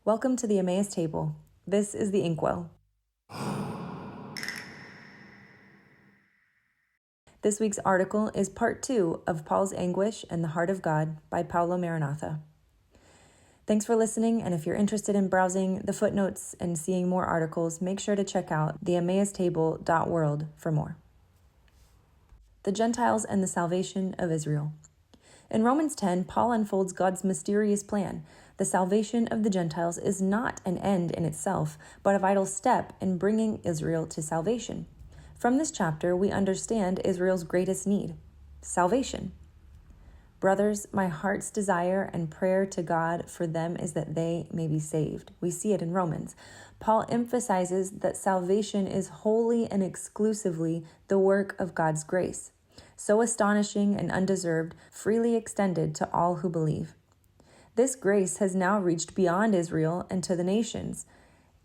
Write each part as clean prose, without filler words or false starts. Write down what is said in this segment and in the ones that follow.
Welcome to the Emmaus Table. This is the INKWELL. This week's article is part 2 of Paul's Anguish and the Heart of God by Paulo Maranatha. Thanks for listening, and if you're interested in browsing the footnotes and seeing more articles, make sure to check out the emmaustable.world for more. The Gentiles and the Salvation of Israel. In Romans 10, Paul unfolds God's mysterious plan. The salvation of the Gentiles is not an end in itself, but a vital step in bringing Israel to salvation. From this chapter, we understand Israel's greatest need, salvation. Brothers, my heart's desire and prayer to God for them is that they may be saved. We see it in Romans. Paul emphasizes that salvation is wholly and exclusively the work of God's grace, so astonishing and undeserved, freely extended to all who believe. This grace has now reached beyond Israel and to the nations.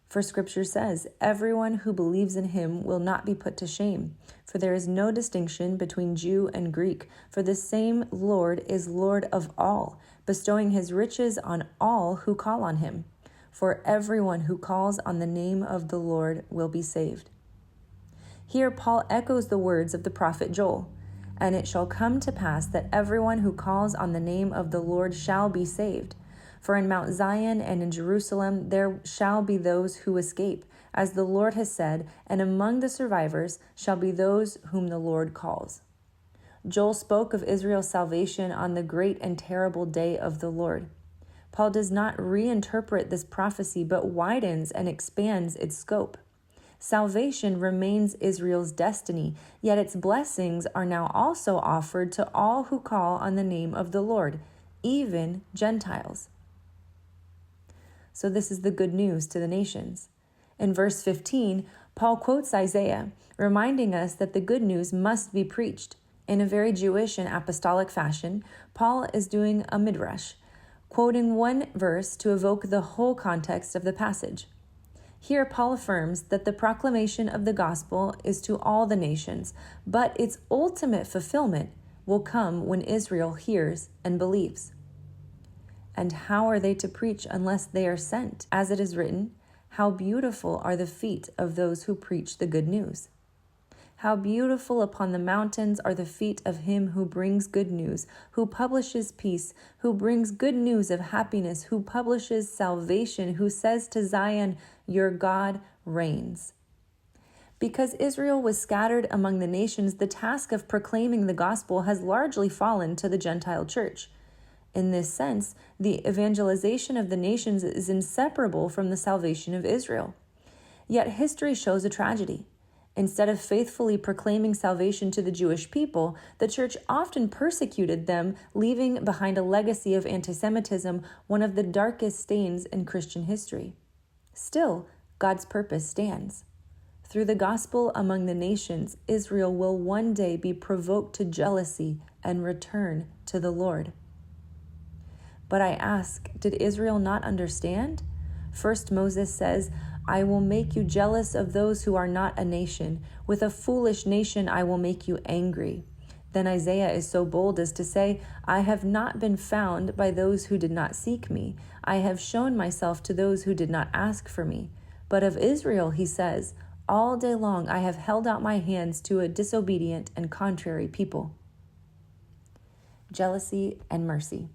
For Scripture says, everyone who believes in him will not be put to shame, for there is no distinction between Jew and Greek, for the same Lord is Lord of all, bestowing his riches on all who call on him. For everyone who calls on the name of the Lord will be saved. Here Paul echoes the words of the prophet Joel. And it shall come to pass that everyone who calls on the name of the Lord shall be saved. For in Mount Zion and in Jerusalem there shall be those who escape, as the Lord has said, and among the survivors shall be those whom the Lord calls. Joel spoke of Israel's salvation on the great and terrible day of the Lord. Paul does not reinterpret this prophecy, but widens and expands its scope. Salvation remains Israel's destiny, yet its blessings are now also offered to all who call on the name of the Lord, even Gentiles. So this is the good news to the nations. In verse 15, Paul quotes Isaiah, reminding us that the good news must be preached. In a very Jewish and apostolic fashion, Paul is doing a midrash, quoting one verse to evoke the whole context of the passage. Here, Paul affirms that the proclamation of the gospel is to all the nations, but its ultimate fulfillment will come when Israel hears and believes. And how are they to preach unless they are sent? As it is written, how beautiful are the feet of those who preach the good news. How beautiful upon the mountains are the feet of him who brings good news, who publishes peace, who brings good news of happiness, who publishes salvation, who says to Zion, your God reigns. Because Israel was scattered among the nations, the task of proclaiming the gospel has largely fallen to the Gentile church. In this sense, the evangelization of the nations is inseparable from the salvation of Israel. Yet history shows a tragedy. Instead of faithfully proclaiming salvation to the Jewish people, the church often persecuted them, leaving behind a legacy of anti-Semitism, one of the darkest stains in Christian history. Still, God's purpose stands. Through the gospel among the nations, Israel will one day be provoked to jealousy and return to the Lord. But I ask, did Israel not understand? First, Moses says, I will make you jealous of those who are not a nation. With a foolish nation I will make you angry. Then Isaiah is so bold as to say, I have not been found by those who did not seek me. I have shown myself to those who did not ask for me. But of Israel, he says, all day long I have held out my hands to a disobedient and contrary people. Jealousy and mercy.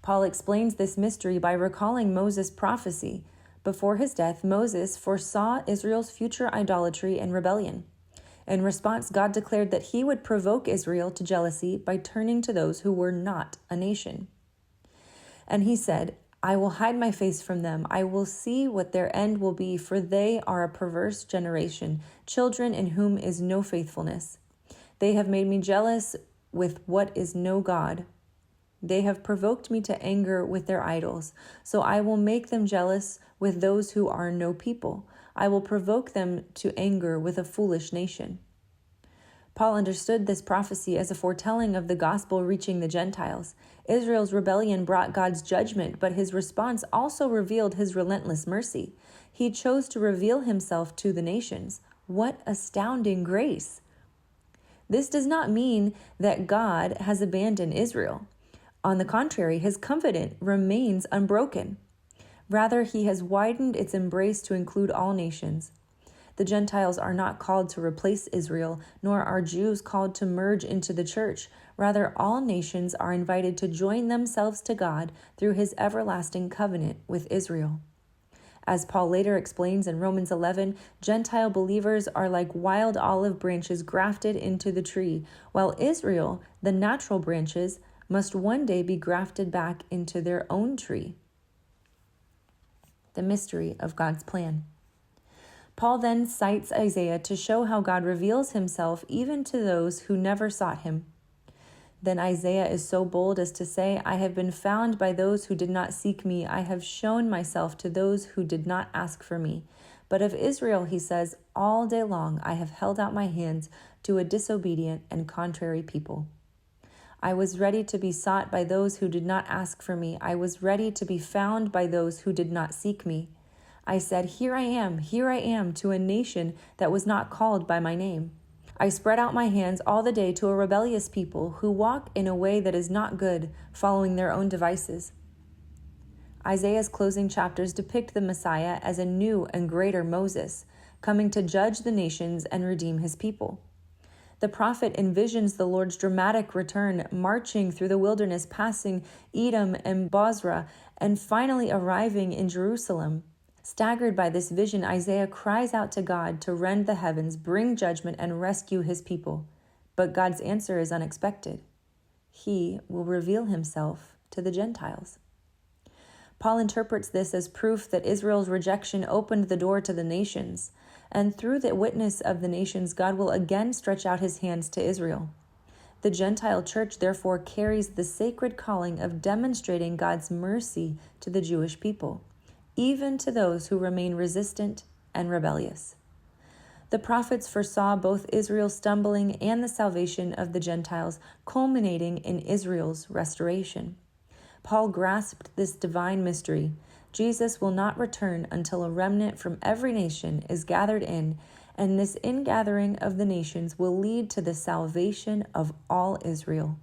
Paul explains this mystery by recalling Moses' prophecy. Before his death, Moses foresaw Israel's future idolatry and rebellion. In response, God declared that he would provoke Israel to jealousy by turning to those who were not a nation. And he said, I will hide my face from them. I will see what their end will be, for they are a perverse generation, children in whom is no faithfulness. They have made me jealous with what is no God. They have provoked me to anger with their idols, so I will make them jealous with those who are no people. I will provoke them to anger with a foolish nation. Paul understood this prophecy as a foretelling of the gospel reaching the Gentiles. Israel's rebellion brought God's judgment, but his response also revealed his relentless mercy. He chose to reveal himself to the nations. What astounding grace! This does not mean that God has abandoned Israel. On the contrary, his covenant remains unbroken. Rather, he has widened its embrace to include all nations. The Gentiles are not called to replace Israel, nor are Jews called to merge into the church. Rather, all nations are invited to join themselves to God through his everlasting covenant with Israel. As Paul later explains in Romans 11, Gentile believers are like wild olive branches grafted into the tree, while Israel, the natural branches, must one day be grafted back into their own tree. The mystery of God's plan. Paul then cites Isaiah to show how God reveals himself even to those who never sought him. Then Isaiah is so bold as to say, "I have been found by those who did not seek me. I have shown myself to those who did not ask for me." But of Israel, he says, "All day long I have held out my hands to a disobedient and contrary people. I was ready to be sought by those who did not ask for me. I was ready to be found by those who did not seek me. I said, here I am, to a nation that was not called by my name. I spread out my hands all the day to a rebellious people who walk in a way that is not good, following their own devices." Isaiah's closing chapters depict the Messiah as a new and greater Moses, coming to judge the nations and redeem his people. The prophet envisions the Lord's dramatic return, marching through the wilderness, passing Edom and Bozrah, and finally arriving in Jerusalem. Staggered by this vision, Isaiah cries out to God to rend the heavens, bring judgment, and rescue his people. But God's answer is unexpected. He will reveal himself to the Gentiles. Paul interprets this as proof that Israel's rejection opened the door to the nations, and through the witness of the nations, God will again stretch out his hands to Israel. The Gentile church therefore carries the sacred calling of demonstrating God's mercy to the Jewish people, even to those who remain resistant and rebellious. The prophets foresaw both Israel's stumbling and the salvation of the Gentiles, culminating in Israel's restoration. Paul grasped this divine mystery. Jesus will not return until a remnant from every nation is gathered in, and this ingathering of the nations will lead to the salvation of all Israel.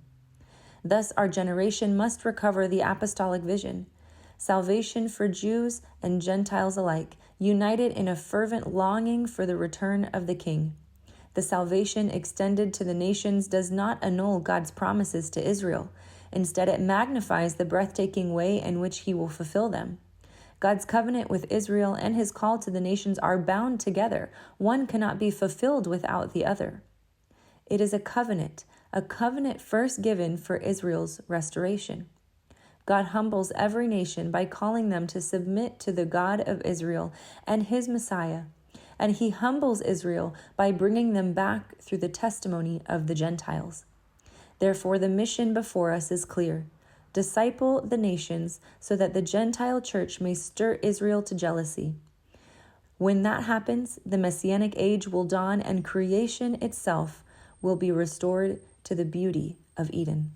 Thus, our generation must recover the apostolic vision. Salvation for Jews and Gentiles alike, united in a fervent longing for the return of the King. The salvation extended to the nations does not annul God's promises to Israel. Instead, it magnifies the breathtaking way in which he will fulfill them. God's covenant with Israel and his call to the nations are bound together. One cannot be fulfilled without the other. It is a covenant first given for Israel's restoration. God humbles every nation by calling them to submit to the God of Israel and his Messiah, and he humbles Israel by bringing them back through the testimony of the Gentiles. Therefore, the mission before us is clear. Disciple the nations so that the Gentile church may stir Israel to jealousy. When that happens, the Messianic age will dawn and creation itself will be restored to the beauty of Eden.